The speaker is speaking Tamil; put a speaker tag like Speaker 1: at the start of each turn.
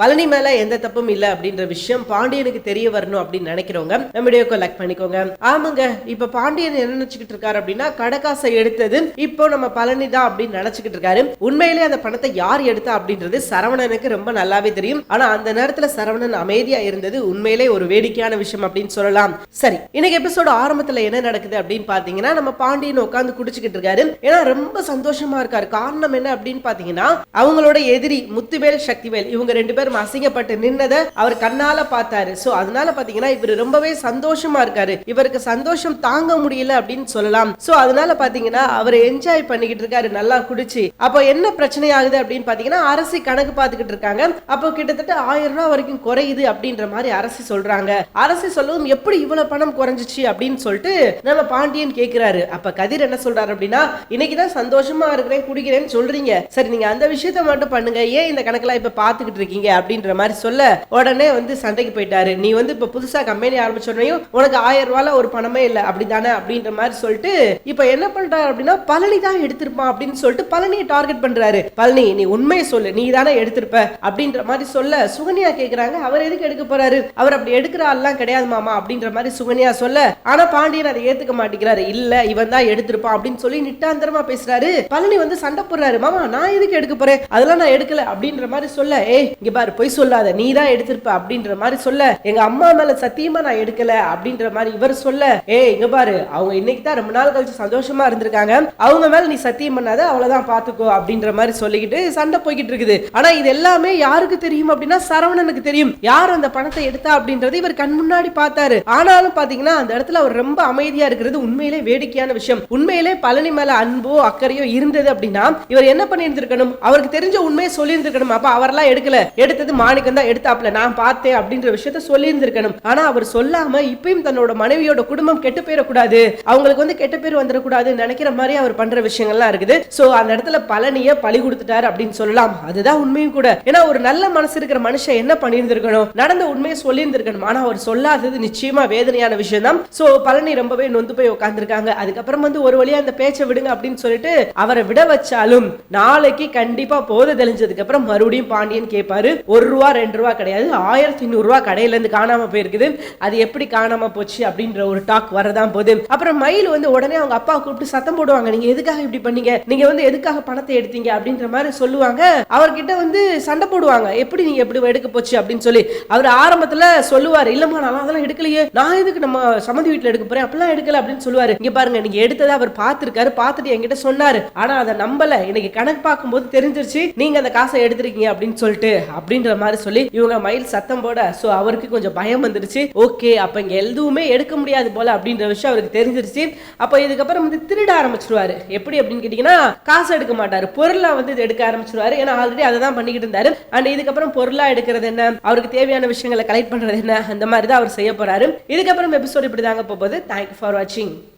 Speaker 1: பழனி மேல எந்த தப்பும் இல்ல அப்படின்ற விஷயம் பாண்டியனுக்கு தெரிய வரணும் அப்படின்னு நினைக்கிறவங்க நம்ம வீடியோக்கு லைக் பண்ணிக்கோங்க. ஆமாங்க, இப்ப பாண்டியன் என்ன நினைச்சுக்கிட்டு இருக்காரு அப்படின்னா, கடகாசை எடுத்தது இப்போ நம்ம பழனி தான் அப்படின்னு நினைச்சுக்கிட்டு இருக்காரு. உண்மையிலே அந்த பணத்தை யார் எடுத்தா அப்படின்றது சரவணனுக்கு ரொம்ப நல்லாவே தெரியும். ஆனா அந்த நேரத்துல சரவணன் அமைதியா இருந்தது உண்மையிலே ஒரு வேடிக்கையான விஷயம் அப்படின்னு சொல்லலாம். சரி, இன்னைக்கு எபிசோட ஆரம்பத்துல என்ன நடக்குது அப்படின்னு பாத்தீங்கன்னா, நம்ம பாண்டியன் உட்கார்ந்து குடிச்சுக்கிட்டு இருக்காரு. ஏன்னா ரொம்ப சந்தோஷமா இருக்காரு. காரணம் என்ன அப்படின்னு பாத்தீங்கன்னா, அவங்களோட எதிரி முத்துவேல் சக்திவேல் இவங்க ரெண்டு பேரும் அசிங்கப்பட்டு நின்னதை அவர் கண்ணால பார்த்தாரு. சோ அதனால பாத்தீங்கன்னா இவர் ரொம்பவே சந்தோஷமா இருக்காரு. இவருக்கு சந்தோஷம் தாங்க முடியல அப்படின்னு சொல்லலாம். சோ அதனால பாத்தீங்கன்னா அவர் என்ஜாய் பண்ணிக்கிட்டு இருக்காரு நல்லா குடிச்சு. அப்போ என்ன பிரச்சனை ஆகுது அப்படின்னு பாத்தீங்கன்னா, அரசி கணக்கு பார்த்துக்கிட்டு இருக்காங்க. அப்போ கிட்டத்தட்ட 1000 ரூபாய் வரைக்கும் குறையுது அப்படின்ற மாதிரி அரசி சொல்றாங்க. அரசி சொல்லவும் எப்படி இவ்வளவு பணம் குறைஞ்சிச்சு அப்படின்னு சொல்லிட்டு நம்ம பாண்டியன் கேக்குறாரு. அப்ப கதிர் என்ன சொல்றாரு அப்படின்னா, இன்னைக்குதான் சந்தோஷமா இருக்கிறேன் குடிக்கிறேன்னு சொல்றீங்க, சரி நீங்க அந்த விஷயத்த மட்டும் பண்ணுங்க, ஏன் இந்த கணக்கெல்லாம் இப்ப பாத்துக்கிட்டு இருக்கீங்க அப்படின்ற மாதிரி சொல்ல உடனே வந்து சண்டைக்கு போயிட்டாரு. நீ வந்து இப்ப புதுசா கம்பெனி ஆரம்பிச்சோடனையும் உனக்கு 1000 ரூபாய் ஒரு பணமே இல்ல அப்படிதானே அப்படின்ற மாதிரி சொல்லிட்டு இப்ப என்ன பண்றாரு அப்படின்னா, பழனி தான் எடுத்திருப்பான் அப்படின்னு சொல்லிட்டு பழனியை டார்கெட் பண்றாரு. பழனி நீ உண்மையை சொல்லு, நீ தானே எடுத்திருப்ப அப்படின்ற மாதிரி சொல்ல சுகன்யா கேக்குறாங்க, அவர் எதுக்கு எடுக்க போறாரு, அவர் அப்படி எடுக்கிற ஆள்லாம் கிடையாது மாமா அப்படின்ற மாதிரி சுகன்யா சொல்ல, ஆனா பாண்டியன் அதை ஏத்துக்க மாட்டேங்கிறாரு. இல்ல இவன் தான் எடுத்திருப்பான் அப்படின்னு சொல்லி நிட்டாந்தரமா பேசுறாரு. பழனி வந்து சண்டை போடுறாரு, மாமா நான் எதுக்கு எடுக்க போறேன், அதெல்லாம் நான் எடுக்கல அப்படின்ற மாதிரி சொல்ல, ஏய் இங்க பாரு பொய் சொல்லாத, நீ தான் எடுத்திருப்ப அப்படின்ற மாதிரி சொல்ல, எங்க அம்மா மேல சத்தியமா நான் எடுக்கல அப்படின்ற மாதிரி இவர் சொல்ல, ஏய் இங்க பாரு அவங்க இன்னைக்கு தான் ரொம்ப நாள் கழிச்சு சந்தோஷமா இருந்திருக்காங்க, அவங்க மேல நீ சத்தியம் பண்ணாத, அவ்வளவுதான் பாத்துக்கோ அப்படின்ற மாதிரி சொல்லிக்கிட்டு சண்டை போய்கிட்டு இருக்குது. ஆனா இது எல்லாமே யாருக்கு தெரியும் அப்படின்னா சரவணனுக்கு தெரியும். யார் அந்த பணத்தை எடுத்தா அப்படின்றது இவர் கண் முன்னாடி பார்த்தாரு. ஆனாலும் பாத்தீங்கன்னா அந்த இடத்துல அவர் ரொம்ப அமைதியா இருக்கிறது உண்மையிலே வேடிக்கையான விஷயம். உண்மையிலே பழனி மேல அன்போ அக்கறையோ இருந்தது அப்படின்னா இவர் என்ன பண்ணியிருந்திருக்கணும், அவருக்கு தெரிஞ்ச உண்மையை சொல்லி இருந்திருக்கணும். அப்ப அவரெல்லாம் எடுக்கல, எடுத்தது மாணிக்கம் தான் எடுத்தாப்ல, நான் பார்த்தேன் அப்படின்ற விஷயத்த சொல்லி இருந்திருக்கணும். ஆனா அவர் சொல்லாம இப்பயும் தன்னோட மனைவியோட குடும்பம் கெட்டு போயிடக்கூடாது, அவங்களுக்கு வந்து கெட்ட பேர் வந்துடக்கூடாது நினைக்கிற மாதிரி அவர் பண்ற விஷயங்கள்லாம் இருக்குது. சோ அந்த இடத்துல பழனிய பழி கொடுத்துட்டாரு அப்படின்னு சொல்லலாம். அதுதான் உண்மையும் கூட. ஏன்னா ஒரு நல்ல மனசு இருக்கிற மனுஷன் என்ன பண்ணியிருந்திருக்கணும், நடந்த உண்மையை சொல்லி இருந்திருக்கணும். ஆனா அவர் சொல்லாதது நிச்சயமா வேதனையான விஷயம் தான். சோ பழனி ரொம்பவே நொந்து போய் உட்கார்ந்துருக்காங்க. அதுக்கப்புறம் வந்து ஒரு வழியா அந்த பேச்சை விடுங்க அப்படின்னு சொல்லிட்டு அவரை விட வச்சாலும் நாளைக்கு கண்டிப்பா போதை தெளிஞ்சதுக்கு அப்புறம் மறுபடியும் பாண்டியன் கேட்பாரு. 1 ரூபா 2 ரூபா கிடையாது, 1500 ரூபாய் கடையில இருந்து காணாம போயிருக்குது, அது எப்படி காணாம போச்சு அப்படின்ற ஒரு டாக் வரதான் போகுது. அப்புறம் மயில் வந்து உடனே அவங்க அப்பா கூப்பிட்டு சத்தம் போடுவாங்க, நீங்க எதுக்காக இப்படி பண்ணீங்க, நீங்க வந்து எதுக்காக பணத்தை எடுத்தீங்க அப்படின்ற மாதிரி சொல்லுவாங்க. அவர்கிட்ட வந்து சண்டை போடுவாங்க, எப்படி நீங்க எப்படி எடுக்க போச்சு அப்படின்னு சொல்லி. அவர் ஆரம்பத்துல சொல்லுவாரு, இல்லம்மா நான் அதெல்லாம் எடுக்கலையே, நான் எதுக்கு நம்ம சம்மந்தி வீட்டுல எடுக்க போறேன், அப்படிலாம் எடுக்கல அப்படின்னு சொல்லுவாரு. இங்க பாருங்க நீங்க எடுத்ததை அவர் பார்த்திருக்காரு, பார்த்துட்டு என்கிட்ட சொன்னாரு, ஆனா அதை நம்பல, இன்னைக்கு கணக்கு பார்க்கும்போது தெரிஞ்சிருச்சு நீங்க அந்த காசை எடுத்திருக்கீங்க அப்படின்னு சொல்லிட்டு அப்படின்ற மாதிரி சொல்லி இவங்க மயில் சத்தம் போட சோ அவருக்கு கொஞ்சம் பயம் வந்துருச்சு. ஓகே அப்ப இங்க எதுவுமே எடுக்க முடியாது போல அப்படின்ற விஷயம் அவருக்கு தெரிஞ்சிருச்சு. அப்ப இதுக்கப்புறம் வந்து திருட ஆரம்பிச்சிருவாரு. எப்படி அப்படின்னு கேட்டீங்கன்னா, காசு எடுக்க மாட்டாரு, பொருளா வந்து எடுக்க ஆரம்பிச்சிருவாரு. ஏன்னா ஆல்ரெடி அதை தான் பண்ணிக்கிட்டு இருந்தாரு. அண்ட் இதுக்கப்புறம் பொருளா எடுக்கிறது என்ன, அவருக்கு தேவையான விஷயங்களை கலெக்ட் பண்றது என்ன, அந்த மாதிரி தான் அவர் செய்ய போறாரு. இதுக்கப்புறம் எபிசோட் இப்படி தாங்க போகுது. தேங்க்யூ ஃபார் வாட்சிங்.